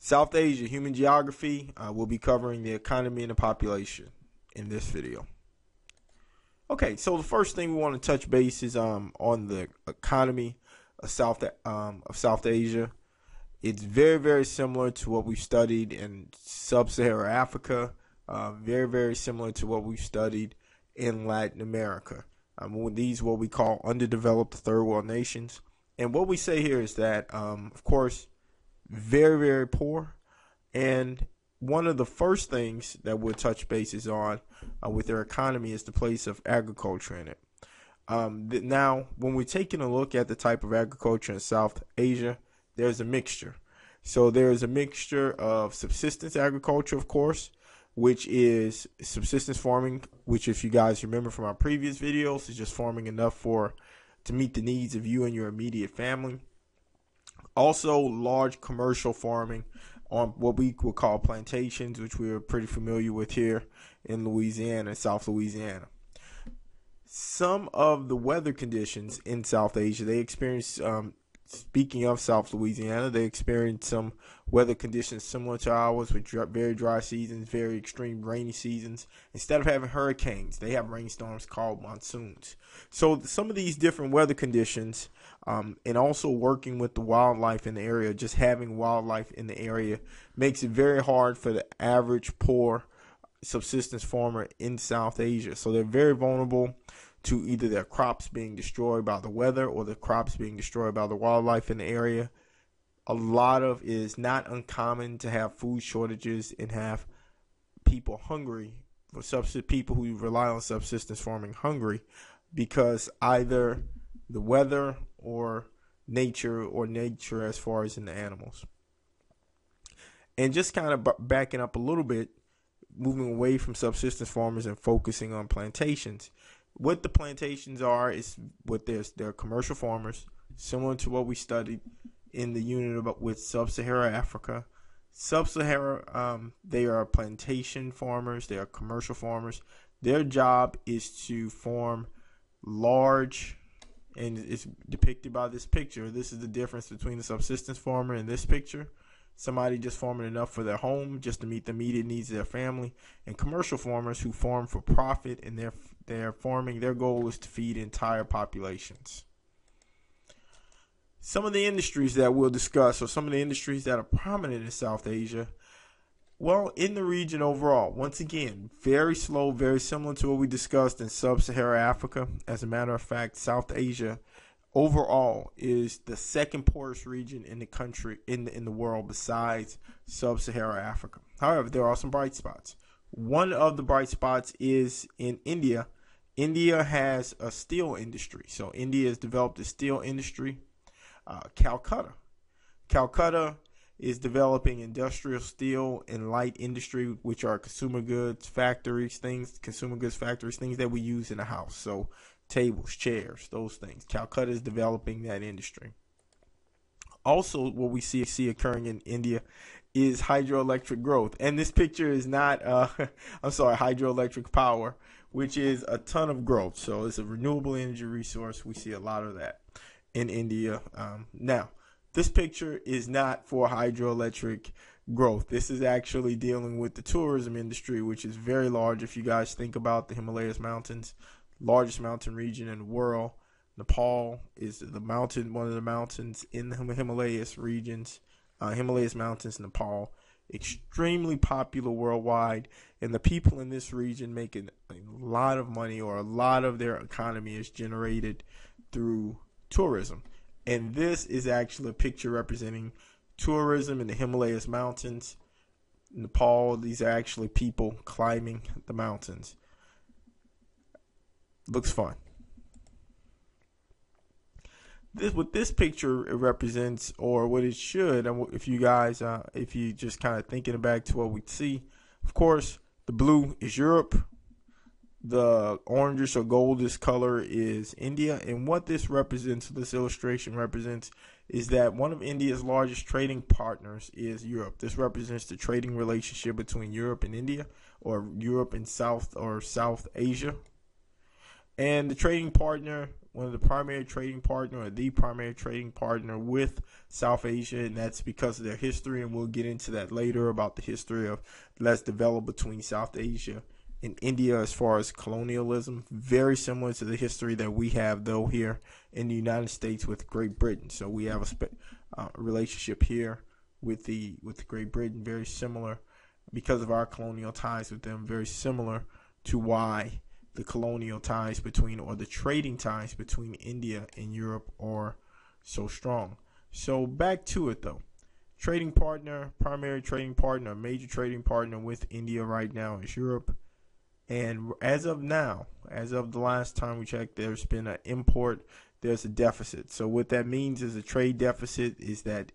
South Asia, human geography. We'll be covering the economy and the population in this video. Okay, so the first thing we want to touch base is on the economy of South Asia. It's very, very similar to what we've studied in Sub-Saharan Africa. Very, very similar to what we've studied in Latin America. These what we call underdeveloped third world nations. And what we say here is that, of course, very, very poor. And one of the first things that we'll touch bases on with their economy is the place of agriculture in it. Now, when we're taking a look at the type of agriculture in South Asia, there's a mixture. So there's a mixture of subsistence agriculture, of course, which is subsistence farming, which, if you guys remember from our previous videos, is just farming enough to meet the needs of you and your immediate family. Also, large commercial farming on what we would call plantations, which we're pretty familiar with here in Louisiana, South Louisiana. Some of the weather conditions in South Asia, they experience, speaking of South Louisiana, they experience some weather conditions similar to ours with very dry seasons, very extreme rainy seasons. Instead of having hurricanes, they have rainstorms called monsoons. So some of these different weather conditions, and also working with the wildlife in the area, just having wildlife in the area, makes it very hard for the average poor subsistence farmer in South Asia. So they're very vulnerable to either their crops being destroyed by the weather or the crops being destroyed by the wildlife in the area. It is not uncommon to have food shortages and have people hungry, or people who rely on subsistence farming hungry, because either the weather or nature as far as in the animals. And just kind of backing up a little bit, moving away from subsistence farmers and focusing on plantations. What the plantations are is they're commercial farmers, similar to what we studied in the unit with Sub-Saharan Africa. Sub-Saharan, they are plantation farmers. They are commercial farmers. Their job is to farm large, and it's depicted by this picture. This is the difference between the subsistence farmer and this picture. Somebody just farming enough for their home, just to meet the immediate needs of their family, and commercial farmers who farm for profit, and they're farming. Their goal is to feed entire populations. Some of the industries that we'll discuss, or some of the industries that are prominent in South Asia, well, in the region overall, once again, very slow, very similar to what we discussed in Sub-Saharan Africa. As a matter of fact, South Asia overall is the second poorest region in the country, in the world, besides Sub-Saharan Africa. However, there are some bright spots. One of the bright spots is in India. India has a steel industry. So India has developed a steel industry. Calcutta is developing industrial steel and light industry, which are consumer goods factories, things that we use in the house. So tables, chairs, those things. Calcutta is developing that industry. Also, what we see occurring in India is hydroelectric growth. And this picture is not, hydroelectric power, which is a ton of growth. So it's a renewable energy resource. We see a lot of that in India. Now, this picture is not for hydroelectric growth. This is actually dealing with the tourism industry, which is very large. If you guys think about the Himalayas mountains, largest mountain region in the world. Nepal is one of the mountains in the Himalayas regions. Himalayas mountains, Nepal, extremely popular worldwide, and the people in this region make a lot of money, or a lot of their economy is generated through tourism. And this is actually a picture representing tourism in the Himalayas mountains, Nepal. These are actually people climbing the mountains. Looks fun. What this picture represents, or what it should, and if you guys, if you just kind of thinking back to what we see, of course, the blue is Europe, the orangish or goldish color is India, and what this represents, this illustration represents, is that one of India's largest trading partners is Europe. This represents the trading relationship between Europe and India, or Europe and South Asia. And the trading partner, one of the primary trading partner, or the primary trading partner with South Asia, and that's because of their history, and we'll get into that later about the history of that's developed between South Asia and India as far as colonialism. Very similar to the history that we have, though, here in the United States with Great Britain. So we have a relationship here with Great Britain, very similar because of our colonial ties with them, very similar to why the colonial ties between, or the trading ties between India and Europe are so strong. So back to it though. Trading partner, primary trading partner, major trading partner with India right now is Europe. And as of now, as of the last time we checked, there's been an import, there's a deficit. So what that means is a trade deficit is that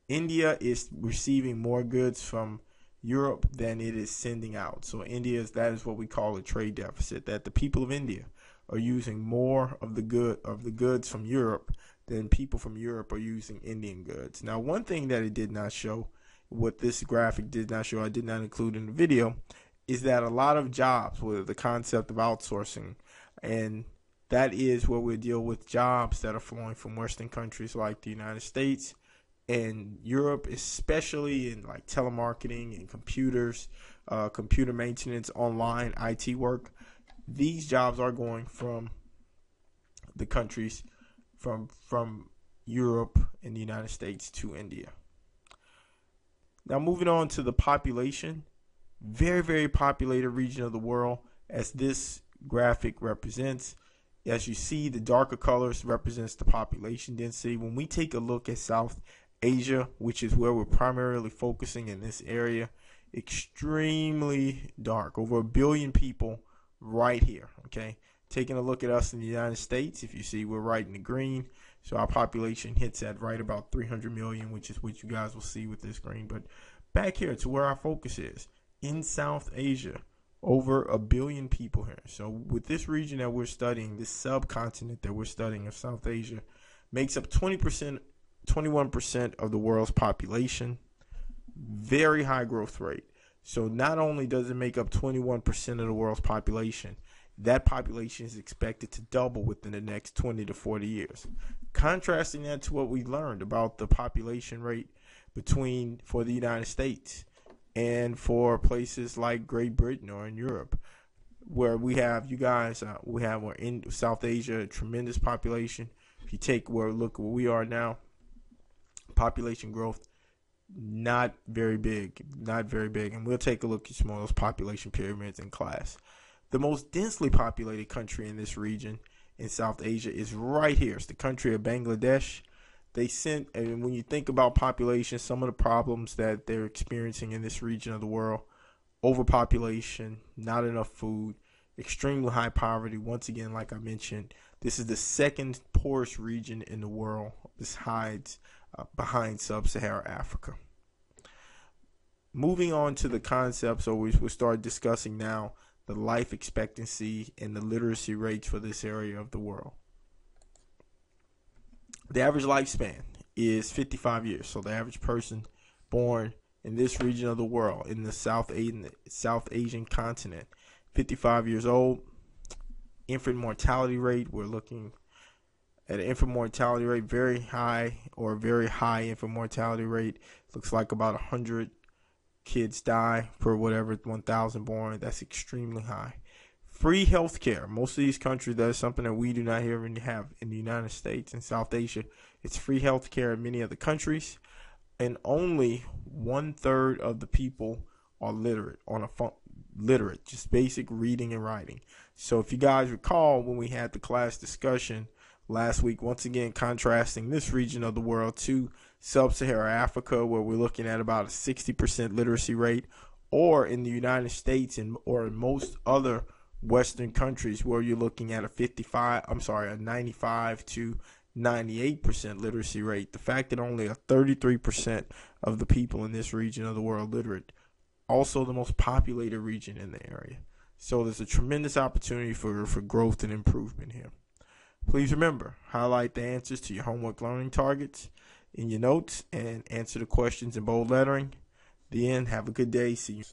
India is receiving more goods from Europe than it is sending out. So that is what we call a trade deficit, that the people of India are using more of the goods from Europe than people from Europe are using Indian goods. Now, one thing that it did not show, what this graphic did not show, I did not include in the video, is that a lot of jobs with the concept of outsourcing, and that is where we deal with jobs that are flowing from Western countries like the United States and Europe, especially in like telemarketing and computers, computer maintenance, online IT work. These jobs are going from the countries from Europe and the United States to India. Now moving on to the population, very, very populated region of the world, as this graphic represents. As you see, the darker colors represents the population density. When we take a look at South Asia, which is where we're primarily focusing in this area, extremely dark, over 1 billion people right here. Okay, taking a look at us in the United States, if you see, we're right in the green, so our population hits at right about 300 million, which is what you guys will see with this green. But back here to where our focus is, in South Asia, over 1 billion people here. So with this region that we're studying, this subcontinent that we're studying of South Asia, makes up 21% of the world's population. Very high growth rate. So not only does it make up 21% of the world's population, that population is expected to double within the next 20 to 40 years. Contrasting that to what we learned about the population rate for the United States and for places like Great Britain or in Europe, where we have, we're in South Asia, a tremendous population. If you take look where we are now, population growth not very big, and we'll take a look at some of those population pyramids in class. The most densely populated country in this region in South Asia is right here. It's the country of Bangladesh. And when you think about population, some of the problems that they're experiencing in this region of the world: overpopulation, not enough food, extremely high poverty. Once again, like I mentioned, this is the second poorest region in the world. This hides behind sub-Saharan Africa. Moving on to the concepts, so we'll start discussing now the life expectancy and the literacy rates for this area of the world. The average lifespan is 55 years. So the average person born in this region of the world, in the South Asian continent, 55 years old. Infant mortality rate, we're looking at an infant mortality rate very high, or very high infant mortality rate. Looks like about 100 kids die per 1,000 born. That's extremely high. Free healthcare. Most of these countries, that's something that we do not have in the United States and South Asia. It's free healthcare in many of the countries, and only 1/3 of the people are literate, just basic reading and writing. So if you guys recall, when we had the class discussion last week, once again contrasting this region of the world to sub-Saharan Africa, where we're looking at about a 60% literacy rate, or in the United States or in most other Western countries, where you're looking at a 95 to 98% literacy rate. The fact that only a 33% of the people in this region of the world literate, also the most populated region in the area. So there's a tremendous opportunity for growth and improvement here. Please remember, highlight the answers to your homework learning targets in your notes and answer the questions in bold lettering. The end. Have a good day. See you.